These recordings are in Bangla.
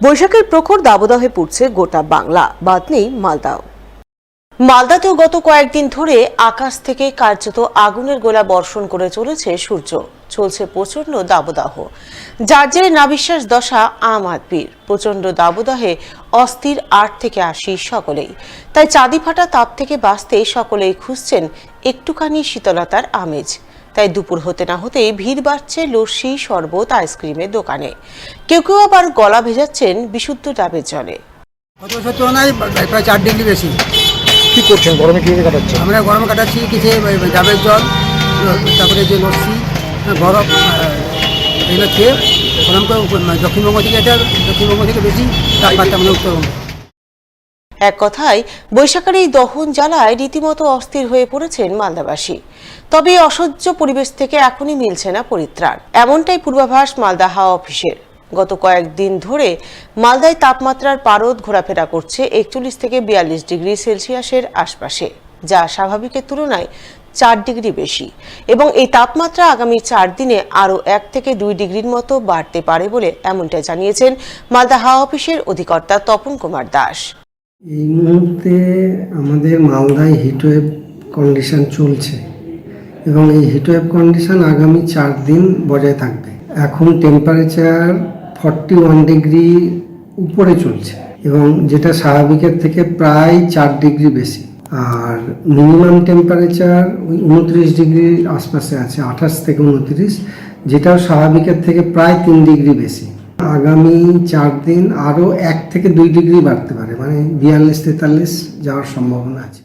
বৈশাখের প্রখর দাবদাহে পড়ছে গোটা বাংলা, বাদ নেই মালদাও। মালদাতেও গত কয়েকদিন ধরে আকাশ থেকে কার্যত আগুনের গোলা বর্ষণ করে চলেছে সূর্য। চলছে প্রচন্ড দাবদাহ, যার জেরে নাবিশ্বাস দশা আম আদমির। প্রচন্ড দাবদাহে অস্থির 8 থেকে 80 সকলেই। তাই চাঁদি ফাটা তাপ থেকে বাঁচতে সকলেই খুঁজছেন একটুখানি শীতলতার আমেজ। তাই দুপুর হতে না হতেই ভিড় বাড়ছে লস্যি, শরবত, আইসক্রিমের দোকানে। কেউ কেউ আবার গলা ভেজাচ্ছেন বিশুদ্ধ ডাবের জলে। প্রায় 4 ডিগ্রি বেশি। কি করছেন গরমে, কিভাবে কাটাচ্ছেন? আমরা গরমে কাটাচ্ছি কিছু ডাবের জল, তারপরে যে লস্যি, বরফ, এগুলো খেয়ে গরম করে। দক্ষিণবঙ্গ থেকে বেশি তাপমাত্রা, মানে উত্তরবঙ্গ। এক কথায় বৈশাখের এই দহন জ্বালায় রীতিমতো অস্থির হয়ে পড়েছেন মালদাবাসী। তবে এই অসহ্য পরিবেশ থেকে এখনই মিলছে না পরিত্রাণ, এমনটাই পূর্বাভাস মালদা হাওয়া অফিসের। গত কয়েকদিন ধরে মালদায় তাপমাত্রার পারদ ঘোরাফেরা করছে 41 থেকে 42 ডিগ্রি সেলসিয়াসের আশপাশে, যা স্বাভাবিকের তুলনায় 4 ডিগ্রি বেশি। এবং এই তাপমাত্রা আগামী 4 দিনে আরও 1 থেকে 2 ডিগ্রির মতো বাড়তে পারে বলে এমনটাই জানিয়েছেন মালদা হাওয়া অফিসের অধিকর্তা তপন কুমার দাস। এই মুহূর্তে আমাদের মালদায় হিটওয়েভ কন্ডিশন চলছে এবং এই হিটওয়েভ কন্ডিশন আগামী 4 দিন বজায় থাকবে। এখন টেম্পারেচার 41 ডিগ্রি উপরে চলছে এবং যেটা স্বাভাবিকের থেকে প্রায় 4 ডিগ্রি বেশি। আর মিনিমাম টেম্পারেচার ওই 29 ডিগ্রির আশপাশে আছে, 28 থেকে 29, যেটাও স্বাভাবিকের থেকে প্রায় 3 ডিগ্রি বেশি। আগামী 4 দিন আরও 1 থেকে 2 ডিগ্রি বাড়তে পারে, মানে 42-43 যাওয়ার সম্ভাবনা আছে।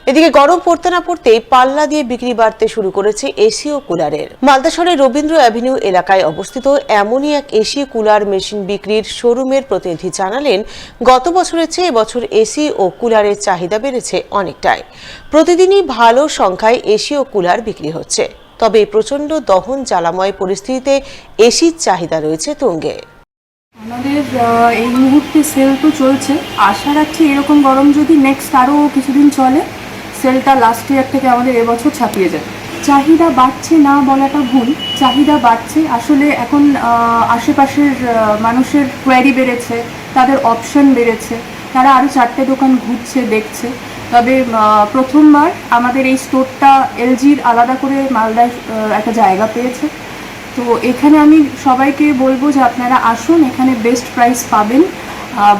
এদিকে গরম পড়তে না পড়তেই পাল্লা দিয়ে বিক্রি বাড়তে শুরু করেছে এসি ও কুলারের। মালদা শহরের রবীন্দ্র অ্যাভিনিউ এলাকায় অবস্থিত এমনই এক এসি কুলার মেশিন বিক্রির শোরুমের প্রতিনিধি জানালেন, গত বছরের চেয়ে এবছর এসি ও কুলারের চাহিদা বেড়েছে অনেকটাই। প্রতিদিনই ভালো সংখ্যায় এসি ও কুলার বিক্রি হচ্ছে। তবে প্রচন্ড দহন জ্বালাময় পরিস্থিতিতে এসির চাহিদা রয়েছে তুঙ্গে। আমাদের এই মুহূর্তে সেল তো চলছে, আশা রাখছি এরকম গরম যদি নেক্সট আরও কিছুদিন চলে, সেলটা লাস্ট ইয়ার থেকে আমাদের এবছর ছাপিয়ে যায়। চাহিদা বাড়ছে না বলাটা ভুল, চাহিদা বাড়ছে। আসলে এখন আশেপাশের মানুষের কোয়ারি বেড়েছে, তাদের অপশন বেড়েছে, তারা আরও 4টে দোকান ঘুরছে, দেখছে। তবে প্রথমবার আমাদের এই স্টোরটা এলজির আলাদা করে মালদায় একটা জায়গা পেয়েছে। তো এখানে আমি সবাইকে বলবো যে আপনারা আসুন, এখানে বেস্ট প্রাইস পাবেন,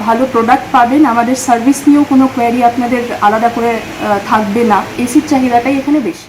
ভালো প্রোডাক্ট পাবেন। আমাদের সার্ভিস নিয়েও কোনো কোয়ারি আপনাদের আলাদা করে থাকবে না। এসির চাহিদাটাই এখানে বেশি।